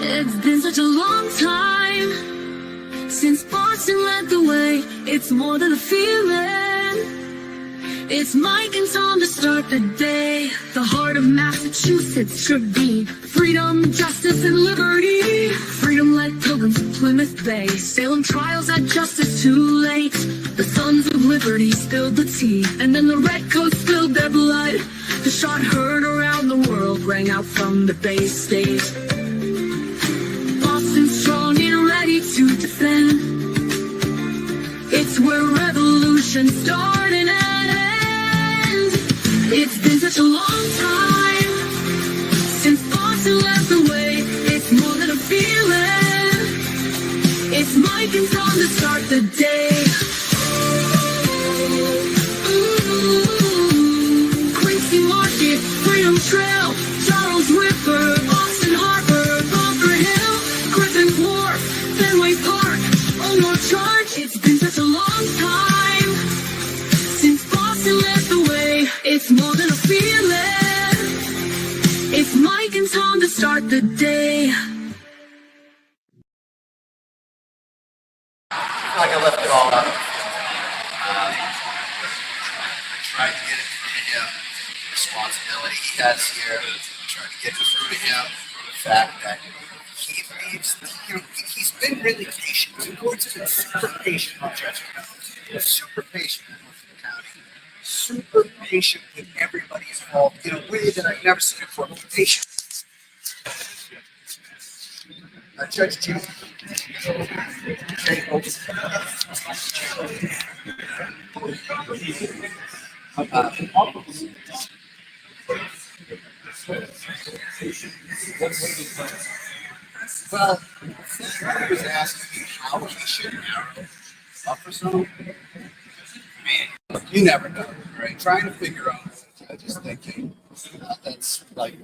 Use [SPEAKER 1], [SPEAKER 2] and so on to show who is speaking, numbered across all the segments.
[SPEAKER 1] It's been such a long time since Boston led the way. It's more than a feeling. It's Mike and Tom to start the day. The heart of Massachusetts should be freedom, justice, and liberty. Freedom led pilgrims to Plymouth Bay. Salem trials had justice too late. The sons of liberty spilled the tea, and then the redcoats spilled their blood. The shot heard around the world rang out from the Bay State. Boston strong and ready to defend. It's where revolution started and ends. It's been such a long time since Boston led the way. It's more than a feeling. It's Mike and Tom to start the day. Quincy Market, Freedom Trail, Charles River, Boston Harbor, Bunker Hill, Griffin Wharf, Fenway Park, Omar Charge. It's been such a long time since Boston led the way. It's more than a feeling. It's Mike and Tom to start the day.
[SPEAKER 2] I feel like I left it all out. I tried to get it through to him. The responsibility he has here. I tried to get it through to him. The fact that he believes, he's been really patient. The courts have been super patient with judgment. Super patient with the county. Super patient with everybody involved in a way that I've never seen before. Patient. Judge G. Well, he was asking me how he should narrow buffer zone. Man, you never know, right? Trying to figure out what the judge is thinking. That's like,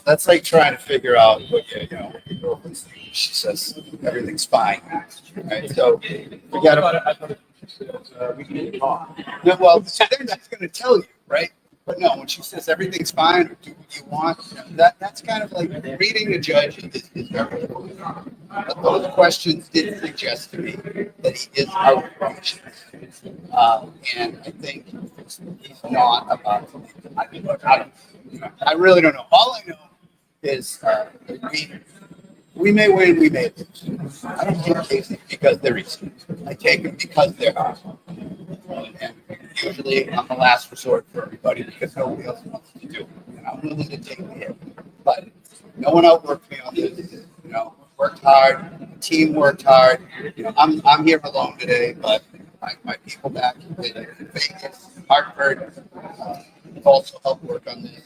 [SPEAKER 2] that's like trying to figure out, she says everything's fine, right? So we got to. We can talk. No, well, they're not going to tell you, right? But no, when she says everything's fine, or do what you want, that's kind of like reading a judge is very important. But those questions did suggest to me that he is outrageous. And I think he's not about I really don't know. All I know is we may win, we may lose. I don't take cases because they're easy. I take them because they're hard. And usually I'm the last resort for everybody because nobody else wants to do it. And I'm willing to take the hit. But no one outworked me on this. Worked hard. The team worked hard. I'm here alone today, but my people back in Vegas, Hartford, also helped work on this.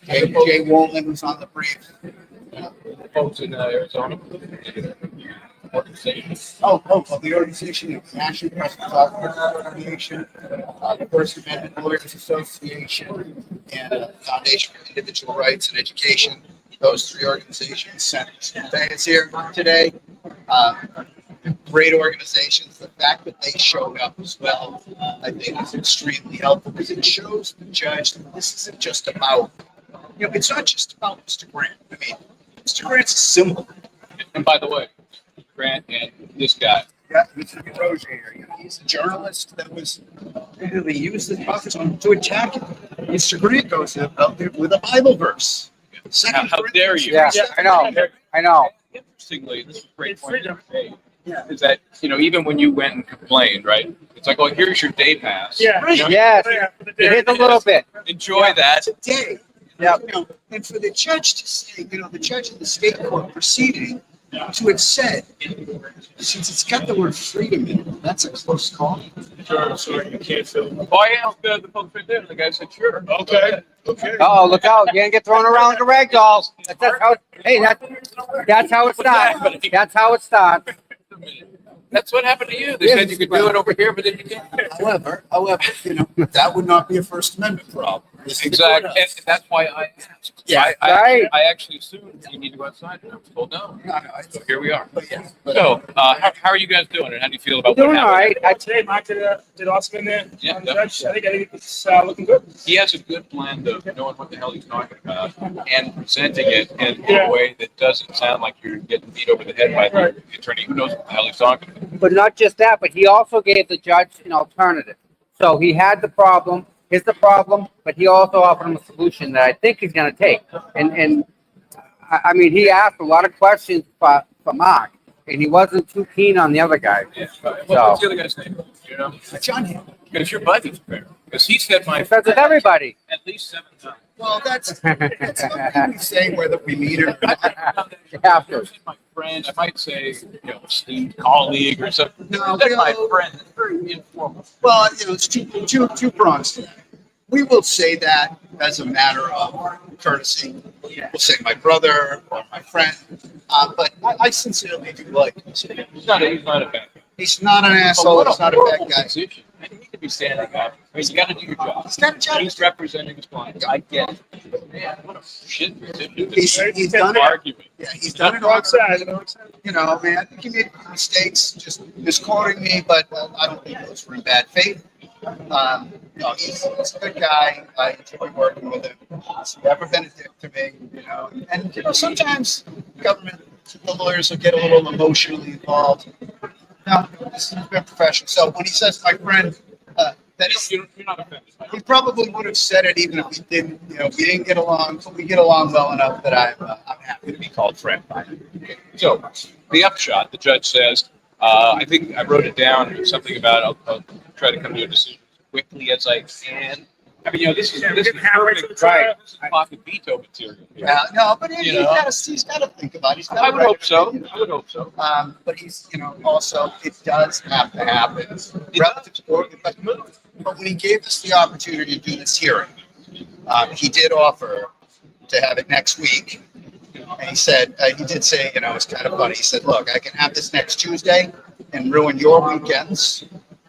[SPEAKER 2] Jay Wolin was on the brief.
[SPEAKER 3] Folks in Arizona. Organization.
[SPEAKER 2] The organization is National Press Association, the First Amendment Lawyers Association, and the Foundation for Individual Rights and Education. Those three organizations sent fans here today. Great organizations. The fact that they showed up as well, I think, is extremely helpful because it shows the judge that this isn't just about, it's not just about Mr. Grant. I mean, Mr. Grant's a symbol.
[SPEAKER 3] And by the way, Grant and this guy.
[SPEAKER 2] Yeah, Mr. Roger, he's a journalist that was really used his buffer zone to attack him. Mr. Grant goes out there with a Bible verse.
[SPEAKER 3] How dare you?
[SPEAKER 4] Yeah, I know.
[SPEAKER 3] Interestingly, this is a great point. Yeah. Is that, even when you went and complained, right? It's like, well, here's your day pass.
[SPEAKER 4] Yeah. Yes. It is a little bit.
[SPEAKER 3] Enjoy that.
[SPEAKER 2] Today.
[SPEAKER 4] Yeah.
[SPEAKER 2] And for the judge to say, the judge in the state court proceeding to have said, since it's got the word freedom in it, that's a close call.
[SPEAKER 5] Sure, sorry, you can't film.
[SPEAKER 3] Oh, yeah, the folks right there. The guy said, sure.
[SPEAKER 5] Okay.
[SPEAKER 4] Oh, look out. You're going to get thrown around the rag dolls. That's how it starts. That's how it starts.
[SPEAKER 3] That's what happened to you. They said you could do it over here, but then you can't.
[SPEAKER 2] However, that would not be a First Amendment problem.
[SPEAKER 3] Exactly, and that's why I asked.
[SPEAKER 2] Yeah,
[SPEAKER 4] right.
[SPEAKER 3] I actually assumed you need to go outside, and I was told no.
[SPEAKER 2] No,
[SPEAKER 3] So here we are.
[SPEAKER 2] but yeah.
[SPEAKER 3] So, how are you guys doing, and how do you feel about
[SPEAKER 4] Doing
[SPEAKER 3] what
[SPEAKER 4] all
[SPEAKER 3] happened?
[SPEAKER 4] right.
[SPEAKER 5] Today, Mike did awesome in there.
[SPEAKER 3] Yeah,
[SPEAKER 5] On the judge. I think it's looking good.
[SPEAKER 3] He has a good blend of knowing what the hell he's talking about and presenting it in a way that doesn't sound like you're getting beat over the head by the attorney who knows what the hell he's talking about.
[SPEAKER 4] But not just that, but he also gave the judge an alternative. So he had the problem, here's the problem, but he also offered him a solution that I think he's going to take. And I mean, he asked a lot of questions for Mark, and he wasn't too keen on the other guy.
[SPEAKER 3] Yeah. What's the other guy's name? You know,
[SPEAKER 2] John Hill.
[SPEAKER 3] because your buddy's fair. Because he said my
[SPEAKER 4] Because with everybody.
[SPEAKER 3] at least 7 times.
[SPEAKER 2] Well, that's something we say whether we meet or not.
[SPEAKER 4] You have to.
[SPEAKER 3] My friend, I might say, esteemed colleague or something.
[SPEAKER 2] No,
[SPEAKER 3] That's my
[SPEAKER 2] no.
[SPEAKER 3] friend. It's very informal.
[SPEAKER 2] Well, it's two prongs to that. We will say that as a matter of courtesy. We'll say my brother or my friend, but I sincerely do like him.
[SPEAKER 3] He's not a bad guy.
[SPEAKER 2] He's not an asshole. He's not a bad guy.
[SPEAKER 3] Position. And he could be standing up. I mean, you got to do your job.
[SPEAKER 2] He's got a job.
[SPEAKER 3] He's representing his client. I get it. But man, what a shit position.
[SPEAKER 2] He's done it.
[SPEAKER 3] Argument.
[SPEAKER 2] Yeah, he's done it.
[SPEAKER 5] Wrong side.
[SPEAKER 2] You know, man, I think he made mistakes, just misquoting me, but I don't think those were in bad faith. No, he's a good guy. I enjoy working with him. He's never been a dick to me, And sometimes government, the lawyers will get a little emotionally involved. No, this has been professional. So when he says my friend, that is,
[SPEAKER 3] You're not offended.
[SPEAKER 2] he probably would have said it even if we didn't. We didn't get along, but we get along well enough that I'm happy to be called friend by him.
[SPEAKER 3] So, the upshot, the judge says, I think I wrote it down, something about I'll try to come to a decision as quickly as I can. I mean, this is perfect.
[SPEAKER 4] Right.
[SPEAKER 3] This is pocket veto material. here.
[SPEAKER 2] Yeah, no, but he's
[SPEAKER 3] know?
[SPEAKER 2] got to think about it. He's gotta
[SPEAKER 3] I would hope
[SPEAKER 2] write
[SPEAKER 3] so.
[SPEAKER 2] it,
[SPEAKER 3] I would hope so.
[SPEAKER 2] But he's, also it does have to happen. Relative to organ, but when he gave us the opportunity to do this hearing, he did offer to have it next week. And he said, he did say, it's kind of funny. He said, look, I can have this next Tuesday and ruin your weekends,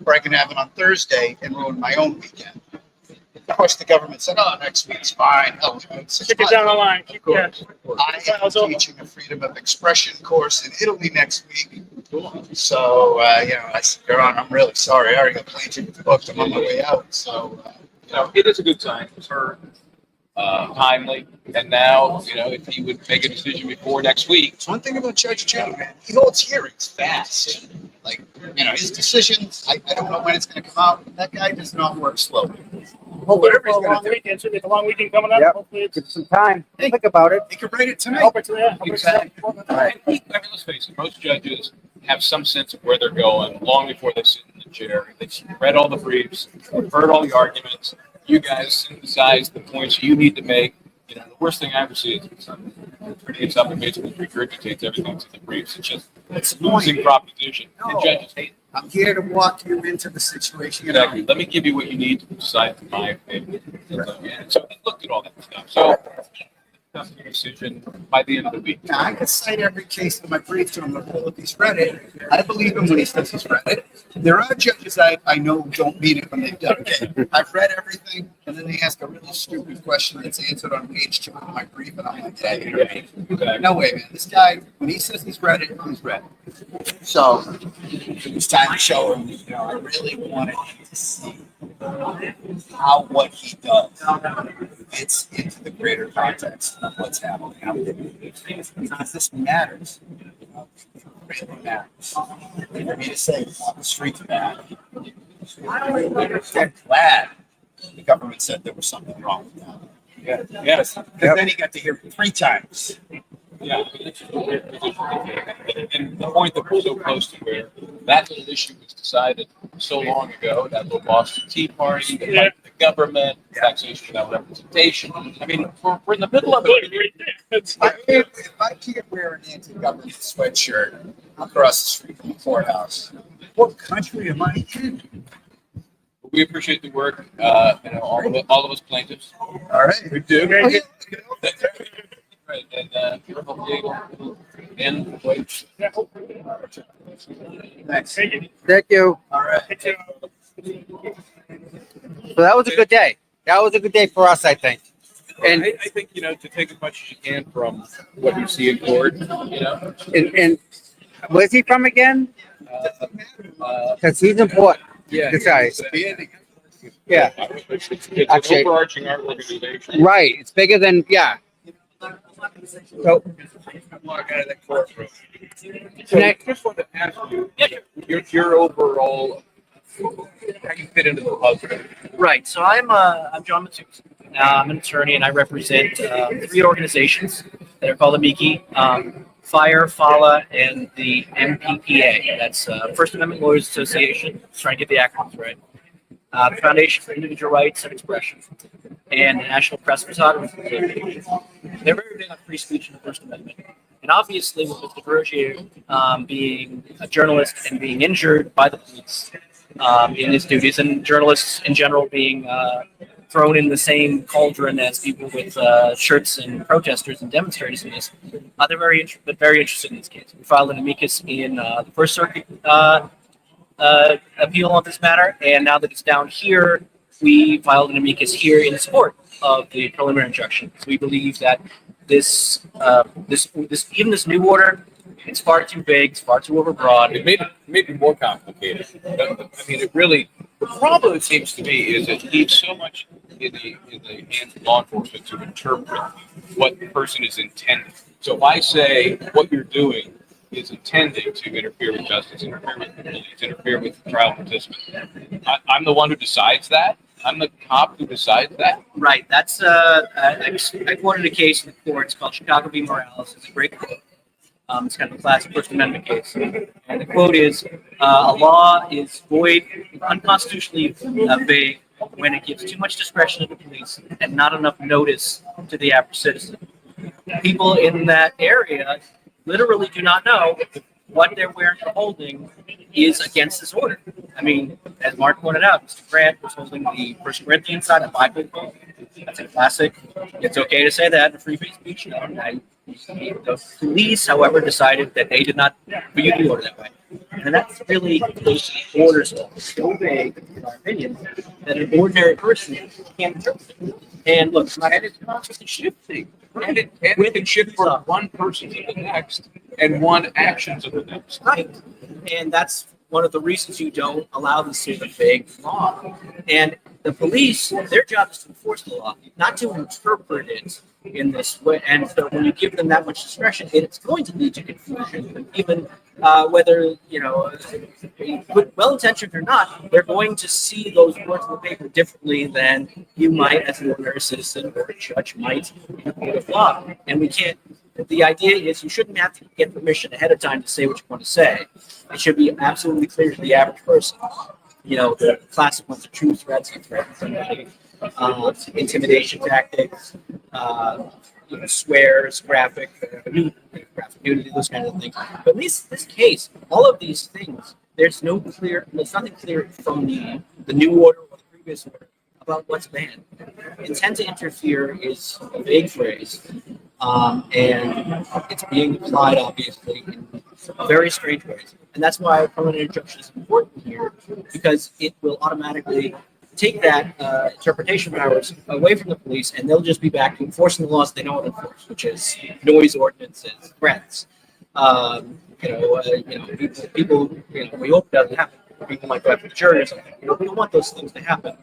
[SPEAKER 2] or I can have it on Thursday and ruin my own weekend. Of course, the government said, oh, next week's fine. Oh, it's
[SPEAKER 5] Kick it down the line. Yeah.
[SPEAKER 2] I am teaching a freedom of expression course in Italy next week. So, I said, Your Honor, I'm really sorry. I already got plane tickets booked. I'm on my way out. So,
[SPEAKER 3] It is a good sign. It was heard, timely, and now, if he would make a decision before next week.
[SPEAKER 2] one thing about Judge Joe, man, he holds hearings fast. Like, his decisions, I don't know when it's going to come out. That guy does not work slowly. Whatever he's
[SPEAKER 5] It's a
[SPEAKER 2] going
[SPEAKER 5] long
[SPEAKER 2] to do.
[SPEAKER 5] weekend. It's a long weekend coming up.
[SPEAKER 4] Yep.
[SPEAKER 5] Hopefully it's.
[SPEAKER 4] Give some time. Think about it.
[SPEAKER 2] He could write it tonight.
[SPEAKER 5] Hope it's yeah.
[SPEAKER 2] Exactly.
[SPEAKER 4] Right.
[SPEAKER 3] I mean, let's face it, most judges have some sense of where they're going long before they sit in the chair. They've read all the briefs, heard all the arguments. You guys synthesize the points you need to make. The worst thing I ever see is somebody gets up and basically regurgitates everything that's in the briefs. It's a losing proposition. And judges hate it.
[SPEAKER 2] I'm here to walk you into the situation.
[SPEAKER 3] Exactly. Let me give you what you need to decide in my favor. And so he looked at all that stuff. So tough decision by the end of the week.
[SPEAKER 2] Now, I could cite every case in my brief to him if he's read it. I believe him when he says he's read it. There are judges I know don't mean it when they've done it. I've read everything, and then they ask a really stupid question that's answered on page 2 of my brief, and I'm like, yeah, you're right. No way, man. This guy, when he says he's read it, he's read it. So it's time to show him. I really wanted him to see how what he does fits into the greater context of what's happening out there. Because this matters. It really matters. For me to say on the streets bad. I'm glad the government said there was something wrong with that.
[SPEAKER 3] Yeah. Yes.
[SPEAKER 2] Because then he got to hear it 3 times.
[SPEAKER 3] Yeah. And the point that we're so close to where that little issue was decided so long ago, that little Boston Tea Party, the fight with the government, taxation without representation. I mean, we're in the middle of it.
[SPEAKER 5] It's
[SPEAKER 2] If I can't wear an anti-government sweatshirt across the street from the courthouse, what country am I in?
[SPEAKER 3] We appreciate the work, all of us plaintiffs.
[SPEAKER 2] All right.
[SPEAKER 3] We do.
[SPEAKER 2] Oh, yeah.
[SPEAKER 3] Right, and we'll be able to end. Wait.
[SPEAKER 2] Thanks.
[SPEAKER 4] Thank you.
[SPEAKER 2] All right.
[SPEAKER 4] So that was a good day. That was a good day for us, I think. And
[SPEAKER 3] I think, to take as much as you can from what you see in court,
[SPEAKER 4] and where's he from again? Because he's important.
[SPEAKER 3] yeah.
[SPEAKER 4] This guy. Yeah.
[SPEAKER 3] It's
[SPEAKER 4] Actually-
[SPEAKER 3] an overarching art organization.
[SPEAKER 4] Right. It's bigger than So
[SPEAKER 3] Walk out of that courtroom. So
[SPEAKER 4] Next.
[SPEAKER 3] just wanted to ask you, your overall, how you fit into the puzzle.
[SPEAKER 6] Right. So I'm John Matus. I'm an attorney, and I represent three organizations that are called AMICI: FIRE, FALA, and the MPPA. That's First Amendment Lawyers Association. Just trying to get the acronyms right. The Foundation for Individual Rights and Expression, and the National Press Photography Association. They're very big on free speech and the First Amendment. And obviously, with Mr. Bergier being a journalist and being injured by the police in his duties, and journalists in general being thrown in the same cauldron as people with shirts and protesters and demonstrators in this, they're very interested in this case. We filed an amicus in the First Circuit appeal on this matter, and now that it's down here, we filed an amicus here in support of the preliminary injunction. So we believe that this even this new order, it's far too vague, it's far too overbroad.
[SPEAKER 3] It made it more complicated. I mean, the problem, it seems to me, is it leaves so much in the hands of law enforcement to interpret what the person is intending. So if I say what you're doing is intending to interfere with justice, interfere with the police, interfere with the trial participants, I'm the one who decides that. I'm the cop who decides that.
[SPEAKER 6] Right. That's I quoted a case in the courts called Chicago v. Morales. It's a great quote. It's kind of a classic First Amendment case. And the quote is, a law is void, unconstitutionally vague when it gives too much discretion to the police and not enough notice to the average citizen. People in that area literally do not know what they're wearing or holding is against this order. I mean, as Mark pointed out, Mr. Grant was holding the First Corinthians side of the Bible. That's a classic. It's okay to say that in free speech. The police, however, decided that they did not view the order that way. And that's really those orders are so vague, in our opinion, that an ordinary person can't interpret it. And look,
[SPEAKER 3] It's constantly shifting. And it can shift from one person to the next and one action to the next.
[SPEAKER 6] right. And that's one of the reasons you don't allow this sort of vague law. And the police, their job is to enforce the law, not to interpret it in this way. And so when you give them that much discretion, it's going to lead to confusion. Even whether, well-intentioned or not, they're going to see those words on the paper differently than you might as an ordinary citizen or a judge might in a court of law. And we can't. The idea is you shouldn't have to get permission ahead of time to say what you want to say. It should be absolutely clear to the average person. The classic ones are true threats and threats, intimidation tactics, swears, graphic nudity, those kind of things. But at least this case, all of these things, there's nothing clear from the new order or the previous order about what's banned. Intent to interfere is a vague phrase. And it's being applied, obviously, in very strange ways. And that's why permanent injunction is important here, because it will automatically take that interpretation powers away from the police, and they'll just be back to enforcing the laws they know how to enforce, which is noise ordinances, threats. People, we hope that doesn't happen. People might go after the jury or something. We don't want those things to happen.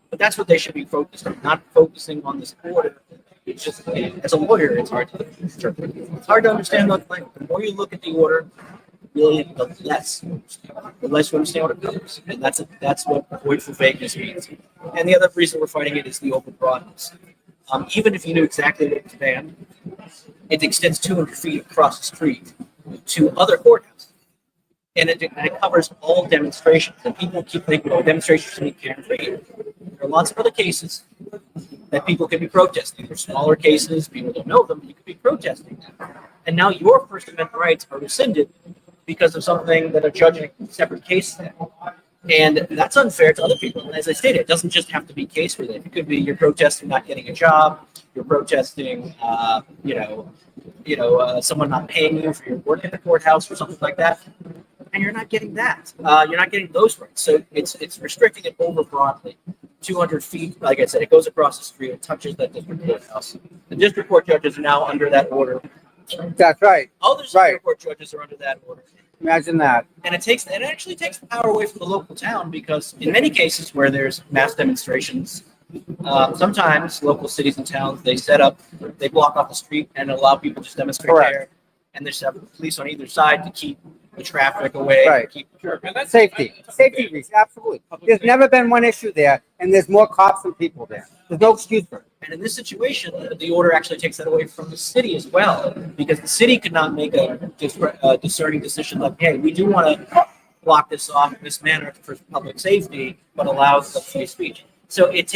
[SPEAKER 6] But that's what they should be focused on, not focusing on this order. It's just, as a lawyer, it's hard to interpret. It's hard to understand what language. The more you look at the order, really, the less you understand what it covers. And that's what void for vagueness means. And the other reason we're fighting it is the open broadness. Even if you knew exactly what was banned, it extends 200 feet across the street to other courthouses. And it covers all demonstrations. And people keep thinking, demonstrations can be carefree. There are lots of other cases that people can be protesting. They're smaller cases, people don't know them, but you could be protesting them. And now your First Amendment rights are rescinded because of something that a judge in a separate case said. And that's unfair to other people. And as I stated, it doesn't just have to be case related. It could be you're protesting not getting a job, you're protesting, someone not paying you for your work in the courthouse or something like that. And you're not getting that. You're not getting those rights. So it's restricting it over broadly. 200 feet. Like I said, it goes across the street. It touches that district courthouse. The district court judges are now under that order.
[SPEAKER 4] That's right.
[SPEAKER 6] Other Superior Court judges are under that order.
[SPEAKER 4] Imagine that.
[SPEAKER 6] And it actually takes the power away from the local town, because in many cases where there's mass demonstrations, sometimes local cities and towns, they block off the street and allow people to just demonstrate
[SPEAKER 4] Correct.
[SPEAKER 6] there. And there's police on either side to keep the traffic away.
[SPEAKER 4] Right.
[SPEAKER 3] And that's
[SPEAKER 4] Safety reasons, absolutely. There's never been one issue there, and there's more cops than people there. There's no excuse for it.
[SPEAKER 6] And in this situation, the order actually takes that away from the city as well, because the city could not make a discerning decision like, hey, we do want to block this off in this manner for public safety, but allows the free speech. So it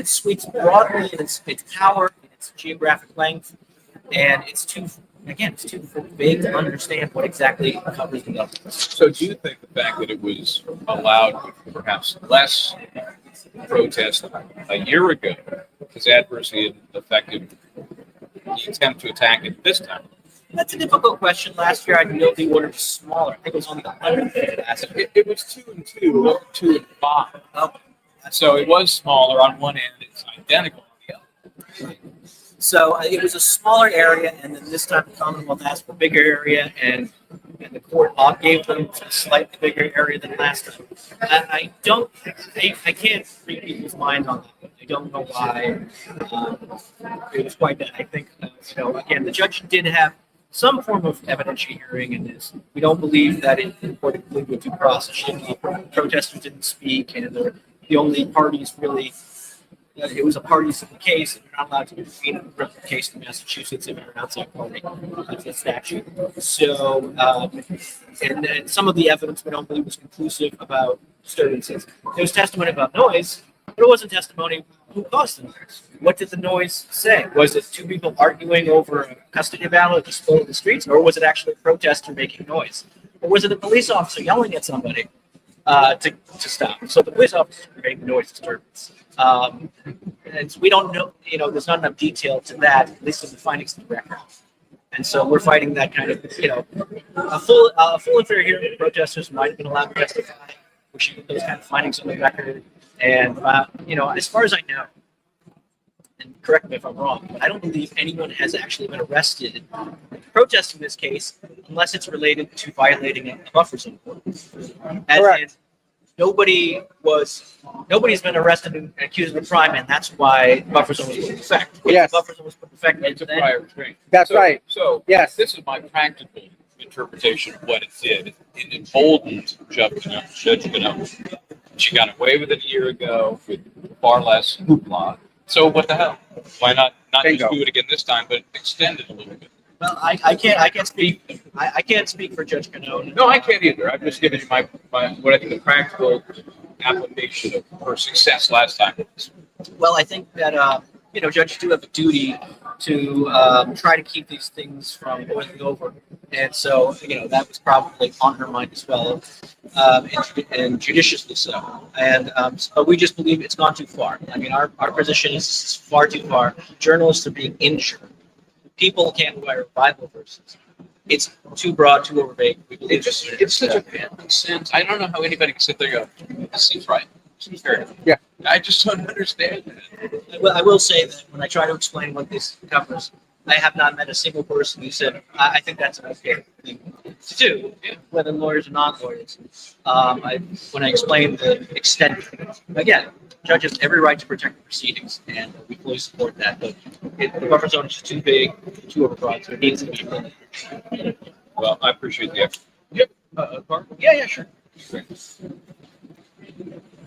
[SPEAKER 6] sweeps broadly in its power, in its geographic length, and it's too vague to understand what exactly covers the government.
[SPEAKER 3] So do you think the fact that it was allowed with perhaps less protest a year ago has adversely affected the attempt to attack it this time?
[SPEAKER 6] That's a difficult question. Last year, I know the order was smaller. I think it was only 100 last year.
[SPEAKER 3] It was 2 and 2, not 2 and 5.
[SPEAKER 6] Oh,
[SPEAKER 3] So it was smaller on one end, it's identical on the other.
[SPEAKER 6] so it was a smaller area, and then this time the Commonwealth asked for a bigger area, and the court gave them a slightly bigger area than last time. I can't read people's minds on that. I don't know why it was quite that. I think, again, the judge did have some form of evidentiary hearing in this. We don't believe that it reported legal due process. Protesters didn't speak, and the only parties really. It was a party civil case, and you're not allowed to intervene in a criminal case in Massachusetts if you're an outside party. That's a statute. So, and some of the evidence we don't believe was conclusive about disturbances. There was testimony about noise, but it wasn't testimony who caused the noise. What did the noise say? Was it two people arguing over a custody battle at the streets, or was it actually a protester making noise? Or was it a police officer yelling at somebody to stop? So the police officer made noise disturbance. And we don't know, there's not enough detail to that, at least in the findings of the record. And so we're fighting that kind of, a full and fair hearing of protesters might have been allowed to testify. We should get those kind of findings on the record. And, as far as I know, and correct me if I'm wrong, but I don't believe anyone has actually been arrested protesting this case unless it's related to violating a buffer zone.
[SPEAKER 4] Correct.
[SPEAKER 6] Nobody's been arrested and accused of a crime, and that's why buffer zone was put in effect.
[SPEAKER 4] Yes.
[SPEAKER 6] The buffer zone was put in effect.
[SPEAKER 3] It's a prior restraint.
[SPEAKER 4] That's right.
[SPEAKER 3] So
[SPEAKER 4] Yes.
[SPEAKER 3] this is my practical interpretation of what it did. It emboldened Judge Gano. She got away with it a year ago with far less hoopla. So what the hell? Why not just
[SPEAKER 4] Bingo.
[SPEAKER 3] do it again this time, but extend it a little bit?
[SPEAKER 6] Well, I can't speak for Judge Canone.
[SPEAKER 3] No, I can't either. I'm just giving you my what I think the practical application of her success last time was.
[SPEAKER 6] Well, I think that judges do have a duty to try to keep these things from boiling over, and so that was probably on her mind as well, and judiciously so. And but we just believe it's gone too far. I mean, our position is this is far too far. Journalists are being injured. People can't wear Bible verses. It's too broad, too overvague.
[SPEAKER 3] It's such a common sense. I don't know how anybody can sit there and go, this seems right. Seems fair.
[SPEAKER 4] Yeah.
[SPEAKER 3] I just don't understand that.
[SPEAKER 6] Well, I will say that when I try to explain what this covers, I have not met a single person who said, I think that's an okay thing to do, whether lawyers or non-lawyers. When I explain the extent, again, judges have every right to protect the proceedings, and we fully support that. But the buffer zone is just too big, too overbroad, so it needs to be limited.
[SPEAKER 3] Well, I appreciate the effort. Yep. Park?
[SPEAKER 6] Yeah, sure.
[SPEAKER 3] Great.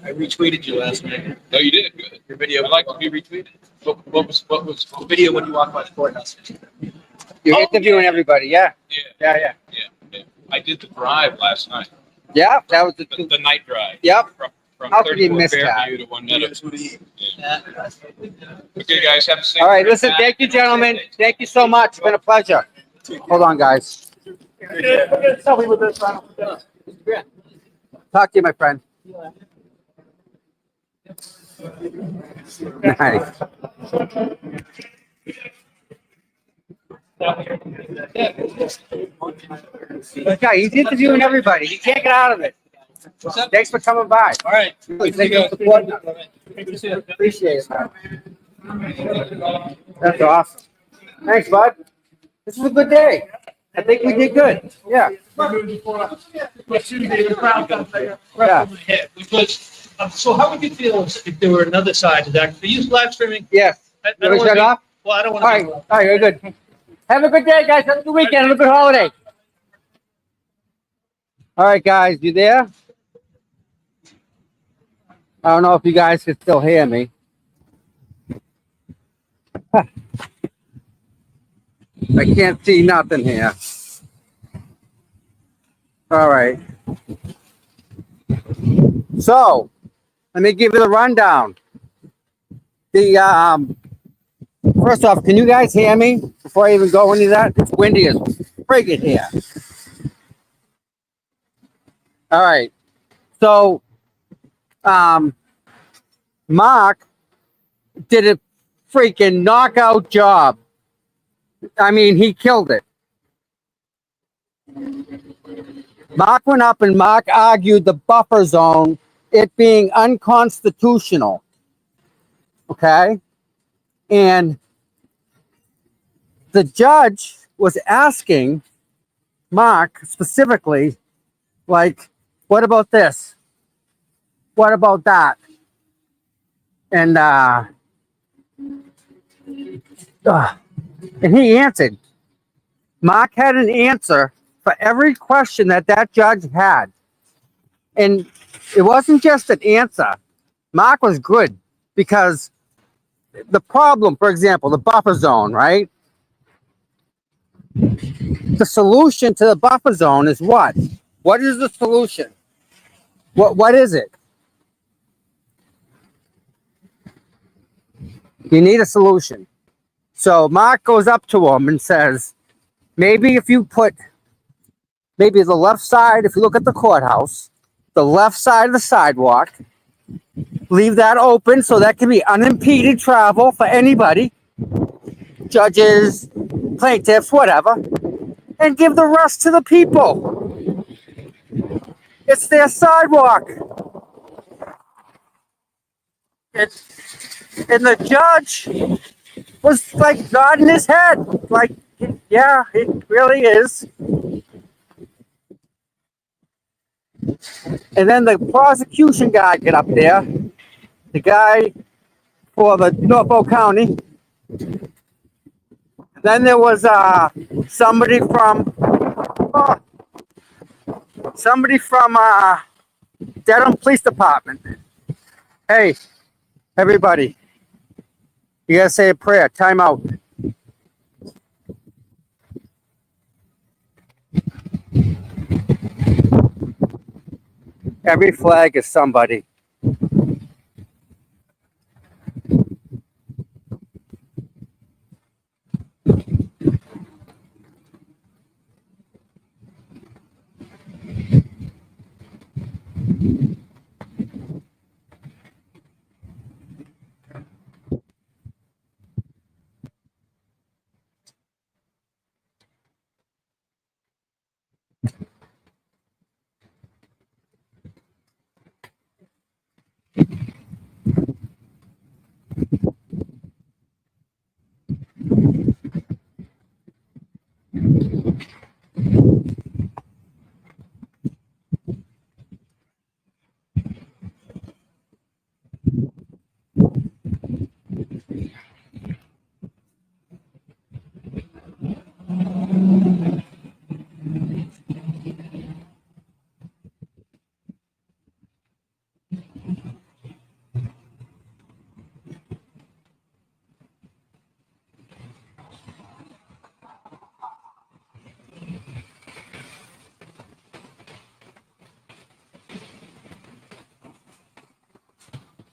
[SPEAKER 6] I retweeted you last night.
[SPEAKER 3] No, you did good. Your video would like to be retweeted. What was
[SPEAKER 6] The video when you walked by the courthouse.
[SPEAKER 4] You're
[SPEAKER 3] Oh,
[SPEAKER 4] interviewing everybody. Yeah.
[SPEAKER 3] Yeah. I did the drive last night.
[SPEAKER 4] Yeah. That was
[SPEAKER 3] The night drive.
[SPEAKER 4] Yep.
[SPEAKER 3] From
[SPEAKER 4] How could you
[SPEAKER 3] 34
[SPEAKER 4] miss that?
[SPEAKER 3] Fairview to One Meadows. Yeah. Okay, guys, have a safe
[SPEAKER 4] All right.
[SPEAKER 3] trip
[SPEAKER 4] Listen.
[SPEAKER 3] back.
[SPEAKER 4] Thank you, gentlemen. Thank you so much. It's been a pleasure. Hold on, guys.
[SPEAKER 5] We're gonna tell me with this.
[SPEAKER 4] Talk to you, my friend. Nice. Okay, he's interviewing everybody. He can't get out of it. Thanks for coming by.
[SPEAKER 5] All right.
[SPEAKER 4] Thanks for supporting us. Appreciate it. That's awesome. Thanks, bud. This was a good day. I think we did good. Yeah. Yeah.
[SPEAKER 5] Because, so how would you feel if there were another side to that? Are you live streaming?
[SPEAKER 4] Yes.
[SPEAKER 5] I
[SPEAKER 4] You
[SPEAKER 5] don't
[SPEAKER 4] want to
[SPEAKER 5] wanna
[SPEAKER 4] shut
[SPEAKER 5] be-
[SPEAKER 4] off?
[SPEAKER 5] Well, I don't
[SPEAKER 4] All
[SPEAKER 5] want
[SPEAKER 4] right.
[SPEAKER 5] to.
[SPEAKER 4] All right. You're good. Have a good day, guys. Have a good weekend. Have a good holiday. All right, guys. You there? I don't know if you guys can still hear me. I can't see nothing here. All right. So, let me give you the rundown. First off, can you guys hear me before I even go into that? It's windy as friggin' here. All right. So, Mark did a freaking knockout job. I mean, he killed it. Mark went up and Mark argued the buffer zone, it being unconstitutional. Okay? And the judge was asking Mark specifically, like, what about this? What about that? And he answered. Mark had an answer for every question that judge had. And it wasn't just an answer. Mark was good because the problem, for example, the buffer zone, right? The solution to the buffer zone is what? What is the solution? What is it? You need a solution. So Mark goes up to him and says, maybe if you put maybe the left side, if you look at the courthouse, the left side of the sidewalk, leave that open so that can be unimpeded travel for anybody, judges, plaintiffs, whatever, and give the rest to the people. It's their sidewalk. And the judge was like nodding his head, like, yeah, it really is. And then the prosecution guy get up there, the guy for the Norfolk County. Then there was somebody from Dedham Police Department. Hey, everybody, you gotta say a prayer. Time out. Every flag is somebody.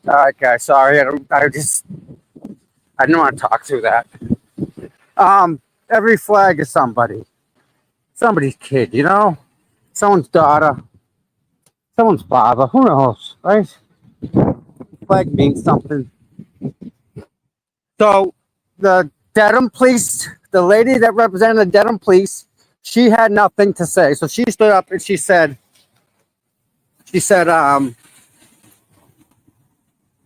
[SPEAKER 4] All right, guys. Sorry, I didn't want to talk through that. Every flag is somebody. Somebody's kid, you know? Someone's daughter. Someone's father. Who knows, right? Flag means something. So the Dedham Police, the lady that represented the Dedham Police, she had nothing to say. So she stood up and she said,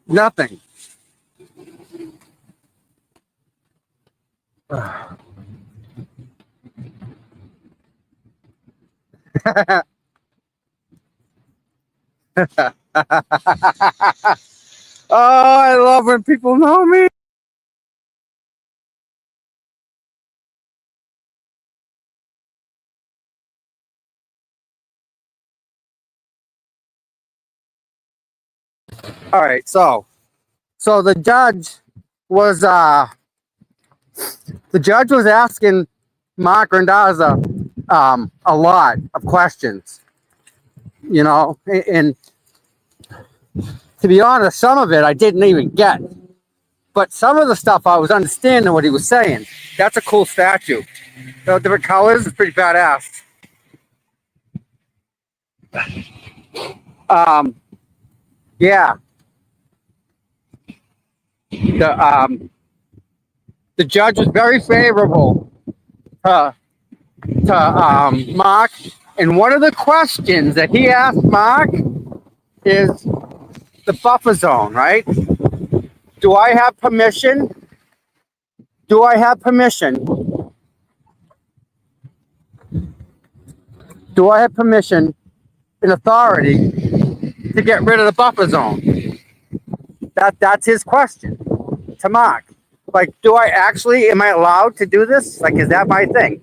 [SPEAKER 4] Nothing. Oh, I love when people know me. All right, so the judge was asking Mark Randazza a lot of questions, you know, and to be honest, some of it I didn't even get, but some of the stuff I was understanding what he was saying. That's a cool statue. The different colors is pretty badass. Yeah. The judge was very favorable to Mark, and one of the questions that he asked Mark is the buffer zone, right? Do I have permission? Do I have permission? Do I have permission and authority to get rid of the buffer zone? That's his question to Mark. Like, am I allowed to do this? Like, is that my thing?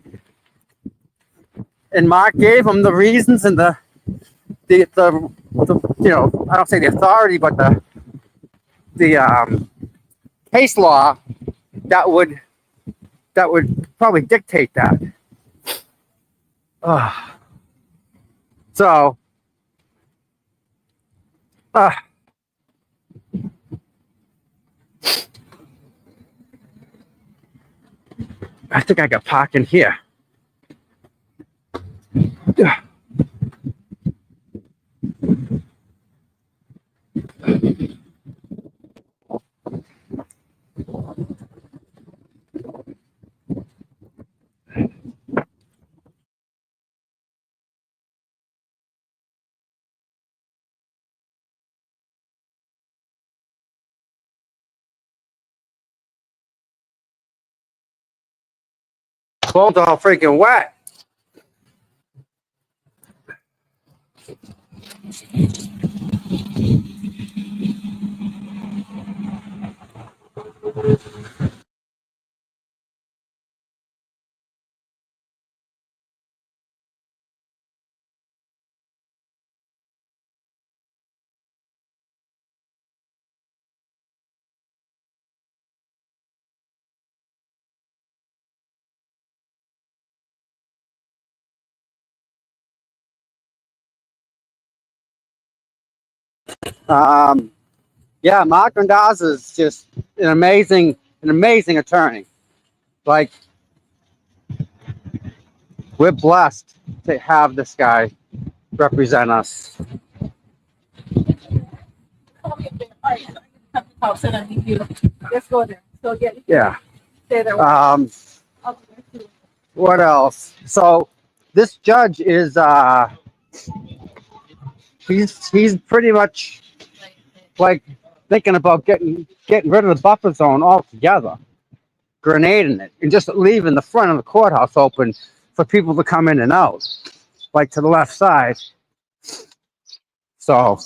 [SPEAKER 4] And Mark gave him the reasons and the you know, I don't say the authority, but the case law that would probably dictate that. So I think I got parking here. Both all freaking wet. Yeah, Mark Randazza is just an amazing attorney. Like, we're blessed to have this guy represent us.
[SPEAKER 7] Let's go there. So
[SPEAKER 4] Yeah.
[SPEAKER 7] stay there.
[SPEAKER 4] What else? So this judge is he's pretty much like thinking about getting rid of the buffer zone altogether, grenading it, and just leaving the front of the courthouse open for people to come in and out, like to the left side. So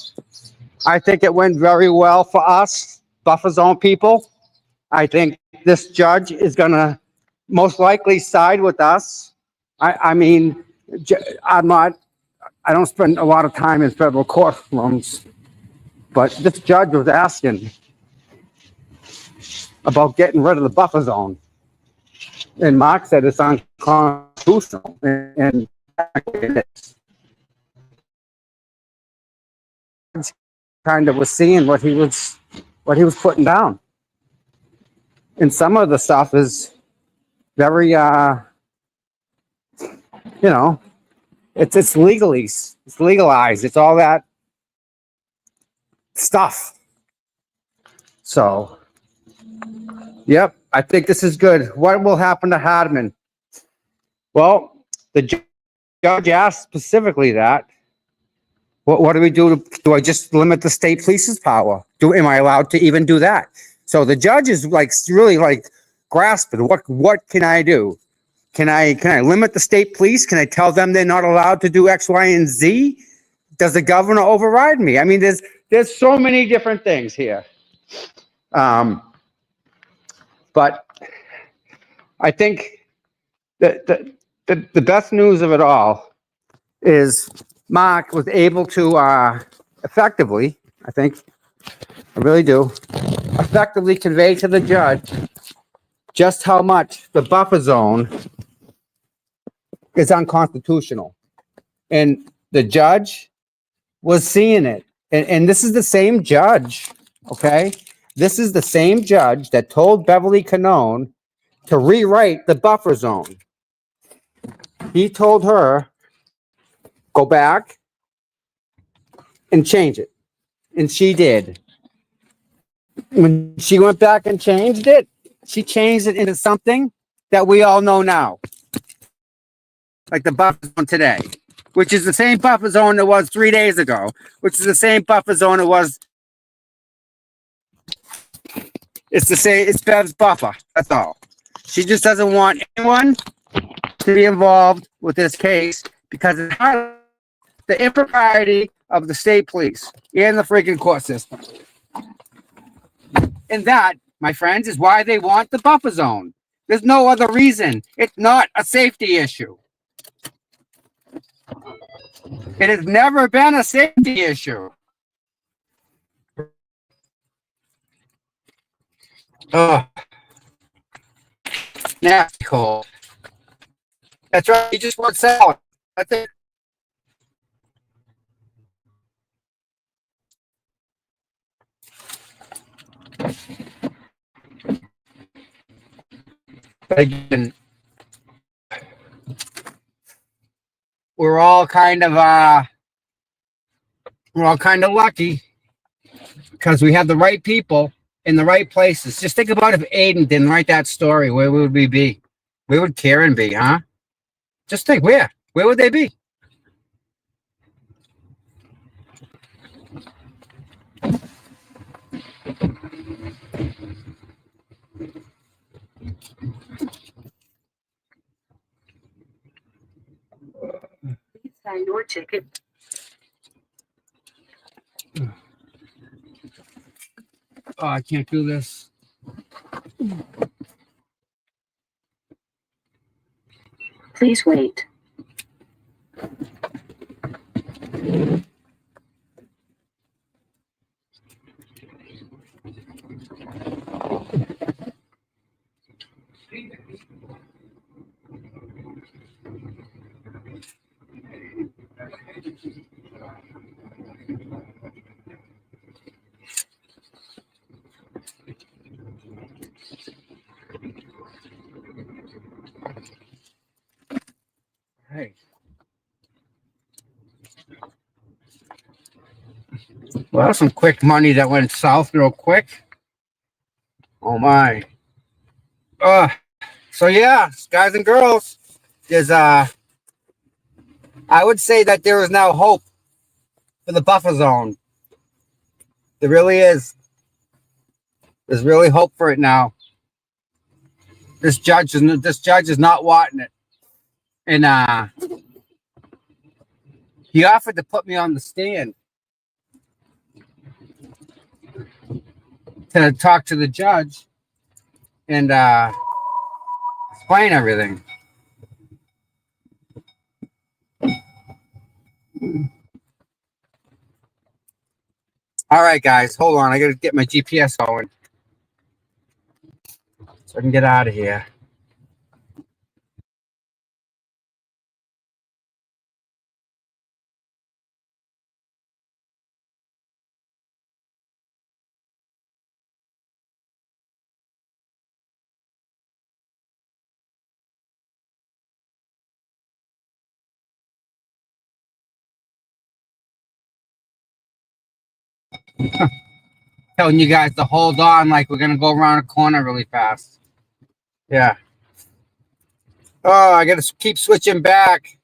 [SPEAKER 4] I think it went very well for us, buffer zone people. I think this judge is gonna most likely side with us. I mean, I don't spend a lot of time in federal courtrooms, but this judge was asking about getting rid of the buffer zone. And Mark said it's unconstitutional. And kind of was seeing what he was putting down. And some of the stuff is very, you know, it's legalized. It's all that stuff. So, yep, I think this is good. What will happen to Hardman? Well, the judge asked specifically that. What do we do? Do I just limit the state police's power? Am I allowed to even do that? So the judge is like really like grasping. What can I do? Can I limit the state police? Can I tell them they're not allowed to do X, Y, and Z? Does the governor override me? I mean, there's so many different things here. But I think that the best news of it all is Mark was able to effectively, I think, I really do, effectively convey to the judge just how much the buffer zone is unconstitutional. And the judge was seeing it. And this is the same judge, okay? This is the same judge that told Beverly Canone to rewrite the buffer zone. He told her, go back and change it. And she did. When she went back and changed it, she changed it into something that we all know now. Like the buffer zone today, which is the same buffer zone it was 3 days ago, which is the same buffer zone it was. It's the same, it's Bev's buffer. That's all. She just doesn't want anyone to be involved with this case because it's the impropriety of the state police and the freaking court system. And that, my friends, is why they want the buffer zone. There's no other reason. It's not a safety issue. It has never been a safety issue. Oh, nasty cold. That's right. You just want salad. That's it. But again, we're all kind of lucky because we have the right people in the right places. Just think about if Aiden didn't write that story, where would we be? Where would Karen be, huh? Just think, where would they be?
[SPEAKER 8] Sign your ticket.
[SPEAKER 4] Oh, I can't do this.
[SPEAKER 8] Please wait.
[SPEAKER 4] Hey. Well, some quick money that went south real quick. Oh my. So yeah, guys and girls, there's I would say that there is now hope for the buffer zone. There really is. There's really hope for it now. This judge is not wanting it. And he offered to put me on the stand to talk to the judge and explain everything. All right, guys, hold on. I got to get my GPS going so I can get out of here. Telling you guys to hold on like we're going to go around a corner really fast. Yeah. Oh, I got to keep switching back.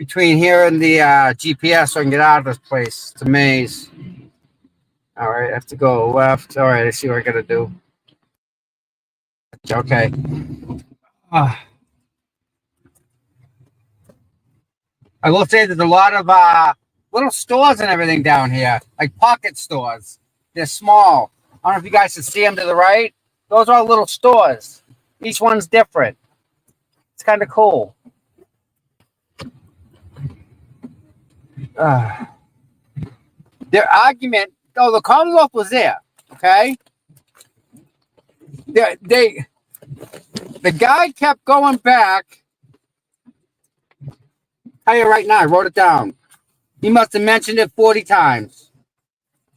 [SPEAKER 4] between here and the GPS so I can get out of this place. It's a maze. All right, I have to go left. All right, I see what I gotta do. Okay. I will say there's a lot of little stores and everything down here, like pocket stores. They're small. I don't know if you guys can see them to the right. Those are little stores. Each one's different. It's kind of cool. Their argument, the Commonwealth was there, okay? The guy kept going back. Tell you right now, I wrote it down. He must have mentioned it 40 times.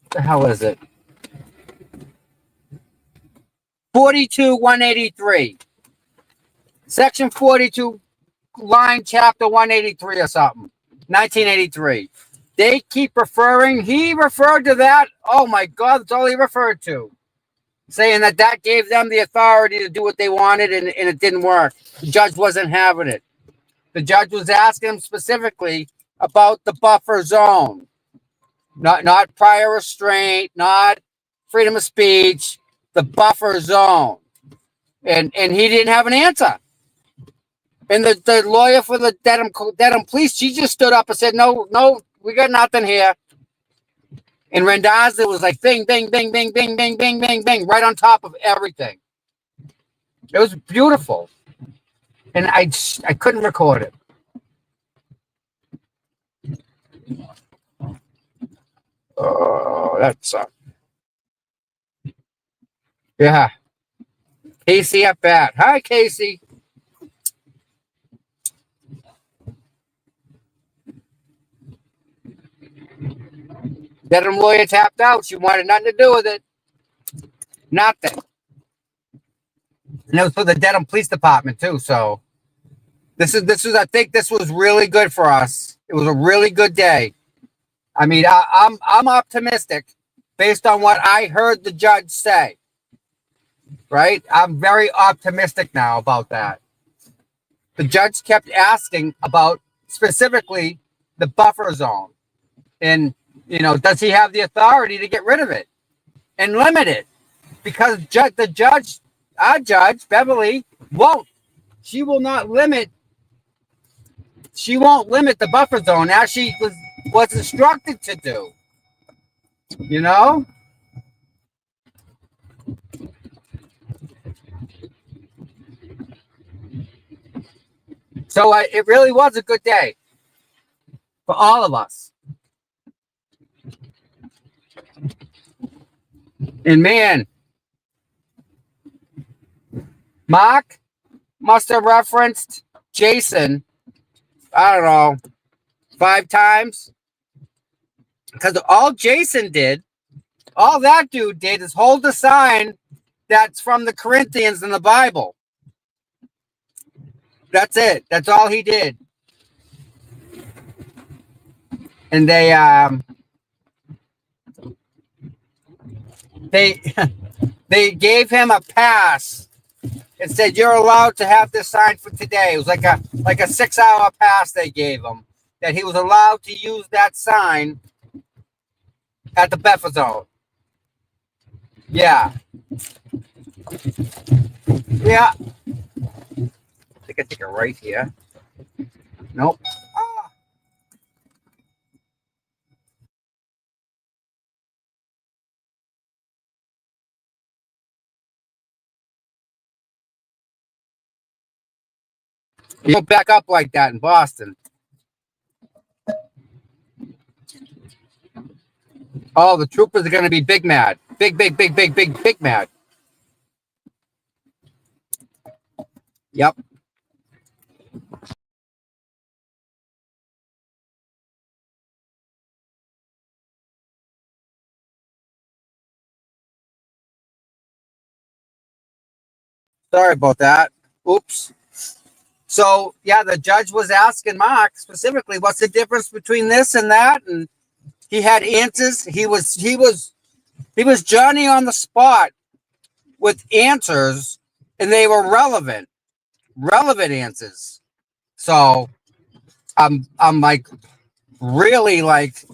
[SPEAKER 4] What the hell is it? 42-183. Section 42, line chapter 183 or something. 1983. They keep referring. He referred to that. Oh my God, that's all he referred to. Saying that gave them the authority to do what they wanted and it didn't work. The judge wasn't having it. The judge was asking him specifically about the buffer zone. Not prior restraint, not freedom of speech, the buffer zone. And he didn't have an answer. And the lawyer for the Dedham police, she just stood up and said, no, we got nothing here. And Randazza was like, bing, bing, bing, bing, bing, bing, bing, bing, bing, right on top of everything. It was beautiful. And I couldn't record it. Oh, that sucked. Yeah. Casey at bat. Hi, Casey. Dedham lawyer tapped out. She wanted nothing to do with it. Nothing. And it was for the Dedham Police Department too. So this was I think this was really good for us. It was a really good day. I mean, I'm optimistic based on what I heard the judge say. Right? I'm very optimistic now about that. The judge kept asking about specifically the buffer zone. And, does he have the authority to get rid of it and limit it? Because our judge, Beverly, won't. She will not limit. She won't limit the buffer zone as she was instructed to do. So it really was a good day for all of us. And man, Mark must have referenced Jason, I don't know, 5 times. Because all Jason did, all that dude did is hold the sign that's from the Corinthians in the Bible. That's it. That's all he did. And they gave him a pass and said, you're allowed to have this sign for today. It was like a 6-hour pass they gave him, that he was allowed to use that sign at the buffer zone. Yeah. Yeah. I think I take it right here. Nope. You don't back up like that in Boston. Oh, the troopers are going to be big mad. Big mad. Yep. Sorry about that. Oops. So, yeah, the judge was asking Mark specifically, what's the difference between this and that? And he had answers. He was Johnny on the spot with answers, and they were relevant answers. So I'm like really like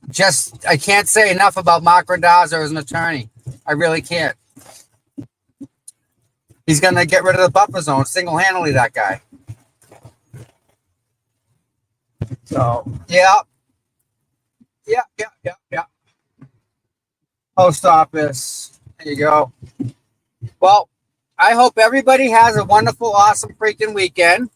[SPEAKER 4] just I can't say enough about Mark Randazzo as an attorney. I really can't. He's gonna get rid of the buffer zone single-handedly, that guy. So yeah. Post office. There you go. Well, I hope everybody has a wonderful, awesome freaking weekend.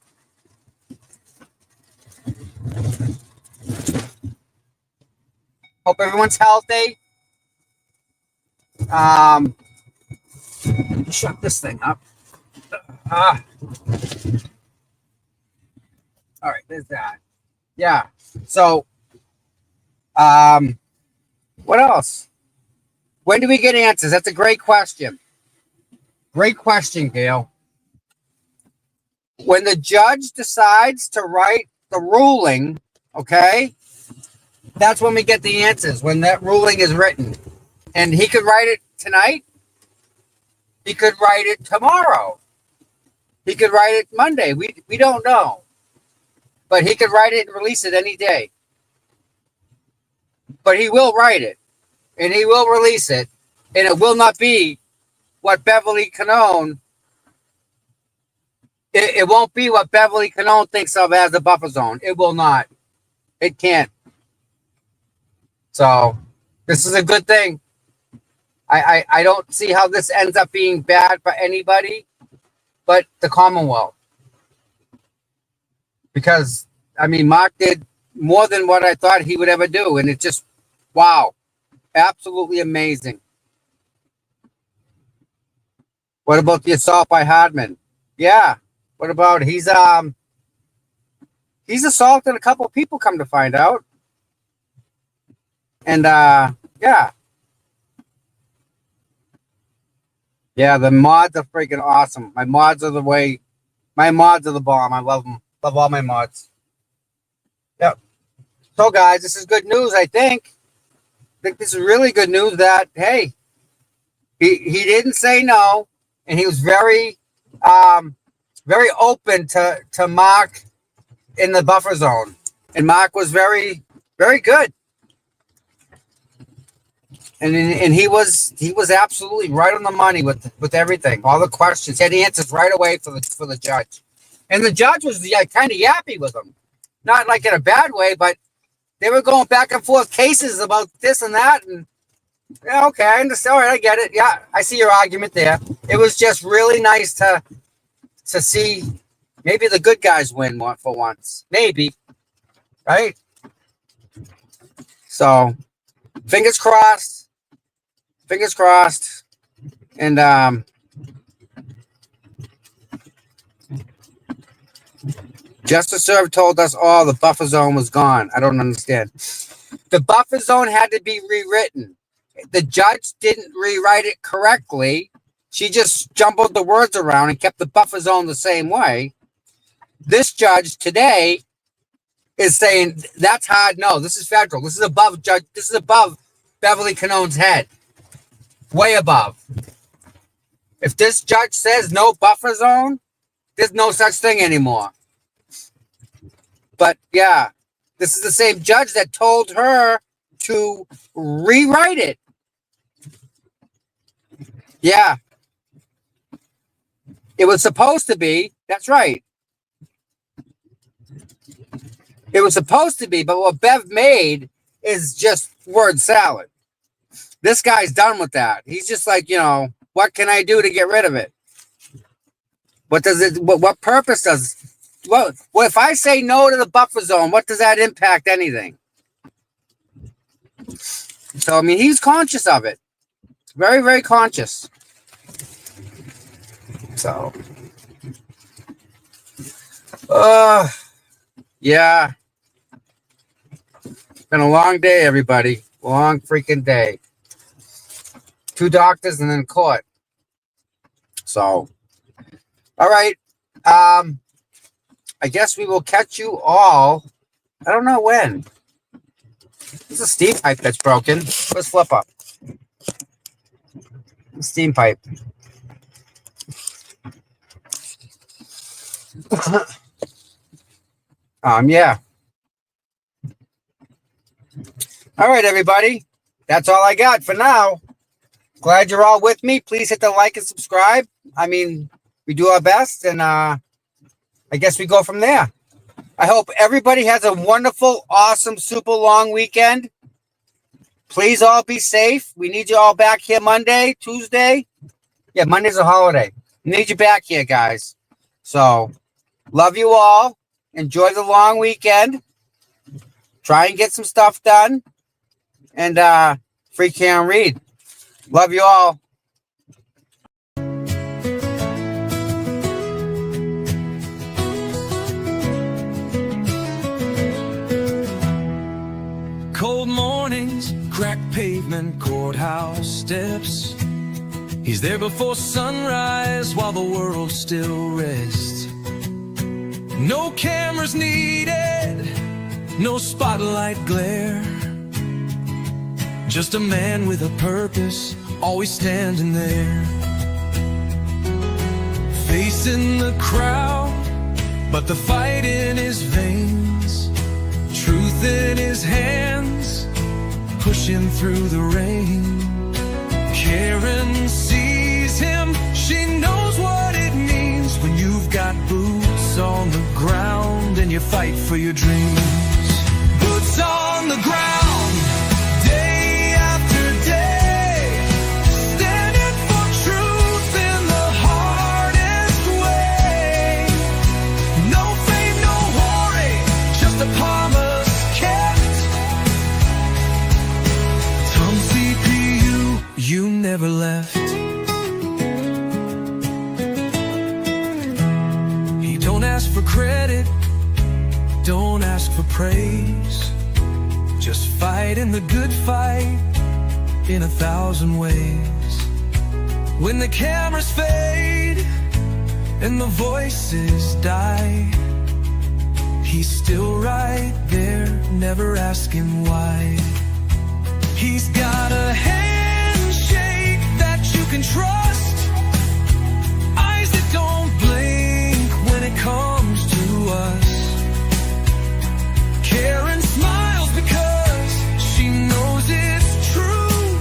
[SPEAKER 4] Hope everyone's healthy. Shut this thing up. All right, there's that. Yeah. So, what else? When do we get answers? That's a great question. Great question, Gail. When the judge decides to write the ruling, okay, that's when we get the answers, when that ruling is written. And he could write it tonight. He could write it tomorrow. He could write it Monday. We don't know. But he could write it and release it any day. But he will write it. And he will release it. And it will not be what Beverly Canone. It won't be what Beverly Canone thinks of as a buffer zone. It will not. It can't. So this is a good thing. I don't see how this ends up being bad for anybody but the Commonwealth. Because, I mean, Mark did more than what I thought he would ever do. And it's just, wow, absolutely amazing. What about the assault by Hardman? Yeah. What about, he's assaulted a couple people, come to find out. And, yeah. Yeah, the mods are freaking awesome. My mods are the bomb. I love them. Love all my mods. Yep. So, guys, this is good news, I think. I think this is really good news that, hey, he didn't say no, and he was very open to Mark in the buffer zone. And Mark was very, very good. And he was absolutely right on the money with everything, all the questions. He had answers right away for the judge, and the judge was kind of yappy with him, not like in a bad way, but they were going back and forth cases about this and that, and yeah, okay, I understand. All right, I get it. Yeah, I see your argument there. It was just really nice to see maybe the good guys win for once, maybe, right? So, fingers crossed. Fingers crossed. And Justice Serve told us all the buffer zone was gone. I don't understand. The buffer zone had to be rewritten. The judge didn't rewrite it correctly. She just jumbled the words around and kept the buffer zone the same way. This judge today is saying that's hard. No, this is federal. This is above judge. This is above Beverly Canone's head. Way above. If this judge says no buffer zone, there's no such thing anymore. But yeah, this is the same judge that told her to rewrite it. Yeah. It was supposed to be. That's right. It was supposed to be, but what Bev made is just word salad. This guy's done with that. He's just like, what can I do to get rid of it? What does it? What purpose does? Well, if I say no to the buffer zone, what does that impact anything? So I mean, he's conscious of it. Very, very conscious. So, yeah. Been a long day, everybody. Long freaking day. 2 doctors and then court. So, all right. I guess we will catch you all. I don't know when. There's a steam pipe that's broken. Let's flip up. Steam pipe. Yeah. All right, everybody. That's all I got for now. Glad you're all with me. Please hit the like and subscribe. I mean, we do our best, and I guess we go from there. I hope everybody has a wonderful, awesome, super long weekend. Please all be safe. We need you all back here Monday, Tuesday. Yeah, Monday's a holiday. We need you back here, guys. So, love you all. Enjoy the long weekend. Try and get some stuff done. And free Karen Reed. Love you all.
[SPEAKER 9] Cold mornings, cracked pavement, courthouse steps. He's there before sunrise while the world still rests. No cameras needed, no spotlight glare. Just a man with a purpose, always standing there. Facing the crowd, but the fight in his veins. Truth in his hands, pushing through the rain. Karen sees him, she knows what it means when you've got boots on the ground and you fight for your dreams. Boots on the ground, day after day, standing for truth in the hardest way. No fame, no glory, just a promise kept. Tom CPU, you never left. He don't ask for credit, don't ask for praise. Just fighting the good fight in 1,000 ways. When the cameras fade and the voices die, he's still right there, never asking why. He's got a handshake that you can trust, eyes that don't blink when it comes to us. Karen smiles because she knows it's true.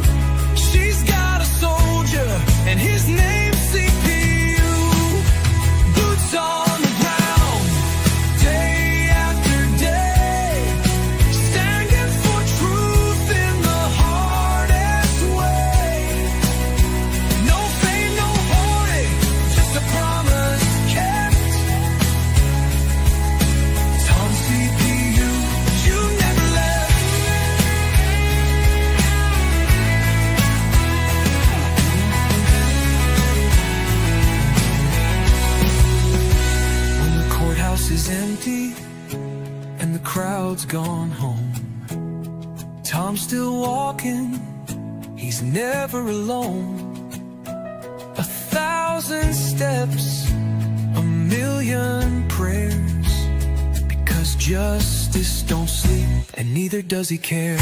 [SPEAKER 9] She's got a soldier and his name's CPU. Boots on the ground, day after day, standing for truth in the hardest way. No fame, no glory, just a promise kept. Tom CPU, you never left. When the courthouse is empty and the crowd's gone home, Tom's still walking, he's never alone. 1,000 steps, 1,000,000 prayers, because justice don't sleep and neither does he care.